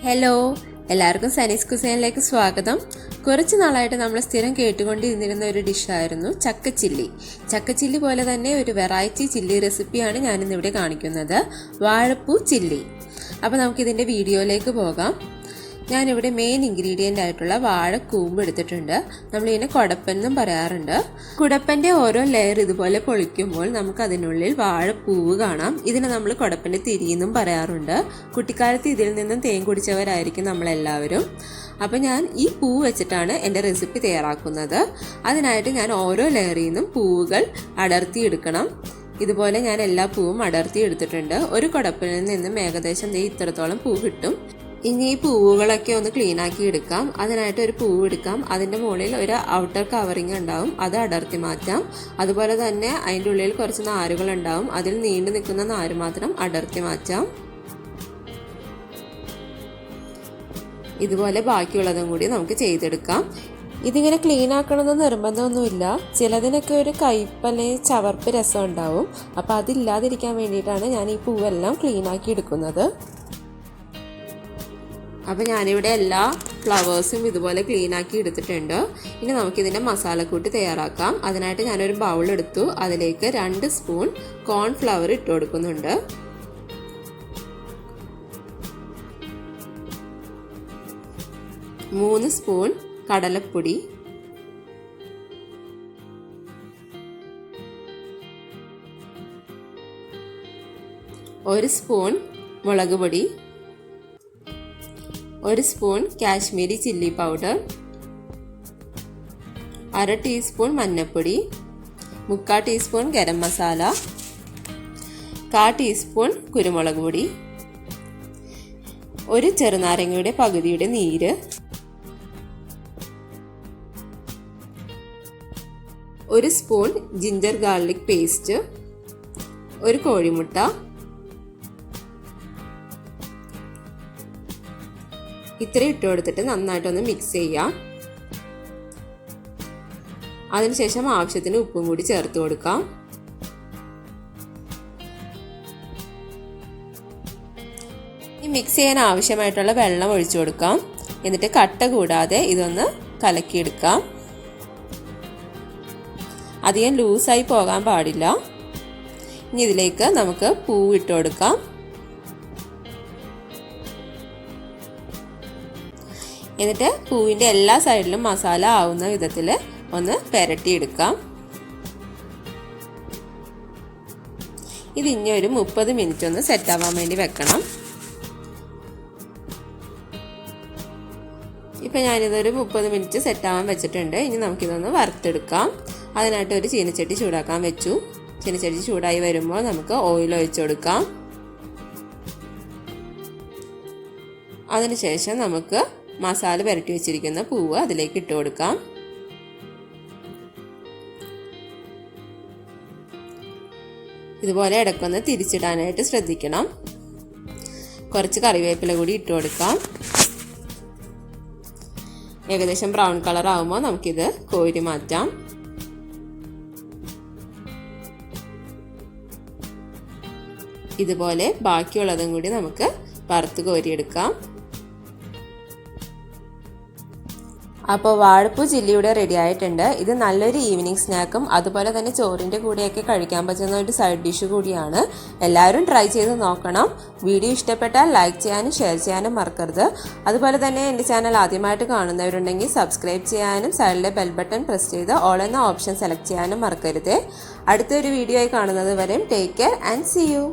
Hello, എല്ലാവർക്കും സനീസ് കുസൈനിലേക്ക് സ്വാഗതം. കുറച്ച് നാളായിട്ട് നമ്മൾ സ്ഥിരം കേട്ടുകൊണ്ടിരുന്നിരുന്ന ഒരു ഡിഷായിരുന്നു ചക്കച്ചില്ലി. ചക്കച്ചില്ലി പോലെ തന്നെ ഒരു വെറൈറ്റി ചില്ലി റെസിപ്പിയാണ് ഞാനിന്നിവിടെ കാണിക്കുന്നത്, വാഴപ്പൂ ചില്ലി. അപ്പോൾ നമുക്കിതിൻ്റെ വീഡിയോയിലേക്ക് പോകാം. ഞാനിവിടെ മെയിൻ ഇൻഗ്രീഡിയൻ്റ് ആയിട്ടുള്ള വാഴക്കൂമ്പ് എടുത്തിട്ടുണ്ട്. നമ്മളിതിനെ കുടപ്പൻ എന്നും പറയാറുണ്ട്. കുടപ്പൻ്റെ ഓരോ ലെയർ ഇതുപോലെ പൊളിക്കുമ്പോൾ നമുക്ക് അതിനുള്ളിൽ വാഴപ്പൂവ് കാണാം. ഇതിനെ നമ്മൾ കുടപ്പൻ്റെ തിരിയെന്നും പറയാറുണ്ട്. കുട്ടിക്കാലത്ത് ഇതിൽ നിന്നും തേൻ കുടിച്ചവരായിരിക്കും നമ്മളെല്ലാവരും. അപ്പോൾ ഞാൻ ഈ പൂവ് വെച്ചിട്ടാണ് എൻ്റെ റെസിപ്പി തയ്യാറാക്കുന്നത്. അതിനായിട്ട് ഞാൻ ഓരോ ലെയറിൽ നിന്നും പൂവുകൾ അടർത്തിയെടുക്കണം. ഇതുപോലെ ഞാൻ എല്ലാ പൂവും അടർത്തി എടുത്തിട്ടുണ്ട്. ഒരു കുടപ്പനിൽ നിന്നും ഏകദേശം ഇത്രത്തോളം പൂ കിട്ടും. ഇനി ഈ പൂവുകളൊക്കെ ഒന്ന് ക്ലീൻ ആക്കി എടുക്കാം. അതിനായിട്ട് ഒരു പൂവ് എടുക്കാം. അതിൻ്റെ മുകളിൽ ഒരു ഔട്ടർ കവറിങ് ഉണ്ടാവും, അത് അടർത്തി മാറ്റാം. അതുപോലെ തന്നെ അതിൻ്റെ ഉള്ളിൽ കുറച്ച് നാരുകൾ ഉണ്ടാവും, അതിൽ നീണ്ടു നിൽക്കുന്ന നാര് മാത്രം അടർത്തി മാറ്റാം. ഇതുപോലെ ബാക്കിയുള്ളതും കൂടി നമുക്ക് ചെയ്തെടുക്കാം. ഇതിങ്ങനെ ക്ലീൻ ആക്കണമെന്ന് നിർബന്ധമൊന്നുമില്ല. ചിലതിനൊക്കെ ഒരു കയ്പ്പ് അല്ലെങ്കിൽ ചവർപ്പ് രസം ഉണ്ടാവും. അപ്പോൾ അതില്ലാതിരിക്കാൻ വേണ്ടിയിട്ടാണ് ഞാൻ ഈ പൂവെല്ലാം ക്ലീൻ ആക്കി എടുക്കുന്നത്. അപ്പോൾ ഞാനിവിടെ എല്ലാ ഫ്ലവേഴ്സും ഇതുപോലെ ക്ലീൻ ആക്കി എടുത്തിട്ടുണ്ട്. ഇനി നമുക്കിതിൻ്റെ മസാലക്കൂട്ട് തയ്യാറാക്കാം. അതിനായിട്ട് ഞാനൊരു ബൗൾ എടുത്തു. അതിലേക്ക് 2 സ്പൂൺ കോൺഫ്ലവർ ഇട്ട് കൊടുക്കുന്നുണ്ട്. മൂന്ന് സ്പൂൺ കടലപ്പൊടി, 1 സ്പൂൺ മുളക് പൊടി, 1 spoon Kashmiri chilli powder, 1/2 teaspoon മഞ്ഞൾപ്പൊടി, 3/4 ടീസ്പൂൺ ഗരം മസാല, 1/4 ടീസ്പൂൺ കുരുമുളക് പൊടി, 1 ചെറുനാരങ്ങയുടെ പകുതിയുടെ നീര്, 1 സ്പൂൺ ജിഞ്ചർ ഗാർലിക് പേസ്റ്റ്, 1 കോഴിമുട്ട, ഇത്രയും ഇട്ട് കൊടുത്തിട്ട് നന്നായിട്ടൊന്ന് മിക്സ് ചെയ്യാം. അതിനുശേഷം ആവശ്യത്തിന് ഉപ്പും കൂടി ചേർത്ത് കൊടുക്കാം. ഈ മിക്സ് ചെയ്യാൻ ആവശ്യമായിട്ടുള്ള വെള്ളം ഒഴിച്ചു കൊടുക്കാം. എന്നിട്ട് കട്ട കൂടാതെ ഇതൊന്ന് കലക്കിയെടുക്കാം. അധികം ലൂസായി പോകാൻ പാടില്ല. ഇനി ഇതിലേക്ക് നമുക്ക് പൂവ് ഇട്ട് കൊടുക്കാം. എന്നിട്ട് പൂവിൻ്റെ എല്ലാ സൈഡിലും മസാല ആവുന്ന വിധത്തിൽ ഒന്ന് പുരട്ടിയെടുക്കാം. ഇത് ഇനി ഒരു 30 മിനിറ്റ് ഒന്ന് സെറ്റാവാൻ വേണ്ടി വെക്കണം. ഇപ്പം ഞാനിതൊരു 30 മിനിറ്റ് സെറ്റാവാൻ വെച്ചിട്ടുണ്ട്. ഇനി നമുക്കിതൊന്ന് വറുത്തെടുക്കാം. അതിനായിട്ട് ഒരു ചീനച്ചട്ടി ചൂടാക്കാൻ വെച്ചു. ചീനച്ചട്ടി ചൂടായി വരുമ്പോൾ നമുക്ക് ഓയിൽ ഒഴിച്ചു കൊടുക്കാം. അതിനുശേഷം നമുക്ക് മസാല പുരട്ടി വെച്ചിരിക്കുന്ന പൂവ് അതിലേക്ക് ഇട്ട് കൊടുക്കാം. ഇതുപോലെ ഇടയ്ക്കൊന്ന് തിരിച്ചിടാനായിട്ട് ശ്രദ്ധിക്കണം. കുറച്ച് കറിവേപ്പില കൂടി ഇട്ട് കൊടുക്കാം. ഏകദേശം ബ്രൗൺ കളർ ആകുമ്പോൾ നമുക്കിത് കോരി മാറ്റാം. ഇതുപോലെ ബാക്കിയുള്ളതും കൂടി നമുക്ക് വറുത്ത് കോരിയെടുക്കാം. അപ്പോൾ വാഴപ്പൂ ചില്ലിയുടെ റെഡി ആയിട്ടുണ്ട്. ഇത് നല്ലൊരു ഈവനിങ് സ്നാക്കും അതുപോലെ തന്നെ ചോറിൻ്റെ കൂടെയൊക്കെ കഴിക്കാൻ പറ്റുന്ന ഒരു സൈഡ് ഡിഷ് കൂടിയാണ്. എല്ലാവരും ട്രൈ ചെയ്ത് നോക്കണം. വീഡിയോ ഇഷ്ടപ്പെട്ടാൽ ലൈക്ക് ചെയ്യാനും ഷെയർ ചെയ്യാനും മറക്കരുത്. അതുപോലെ തന്നെ എൻ്റെ ചാനൽ ആദ്യമായിട്ട് കാണുന്നവരുണ്ടെങ്കിൽ സബ്സ്ക്രൈബ് ചെയ്യാനും സൈഡിലെ ബെൽ ബട്ടൺ പ്രസ് ചെയ്ത് ഓൾ എന്ന ഓപ്ഷൻ സെലക്ട് ചെയ്യാനും മറക്കരുത്. അടുത്തൊരു വീഡിയോ ആയി കാണുന്നത് വരെ take care and see U.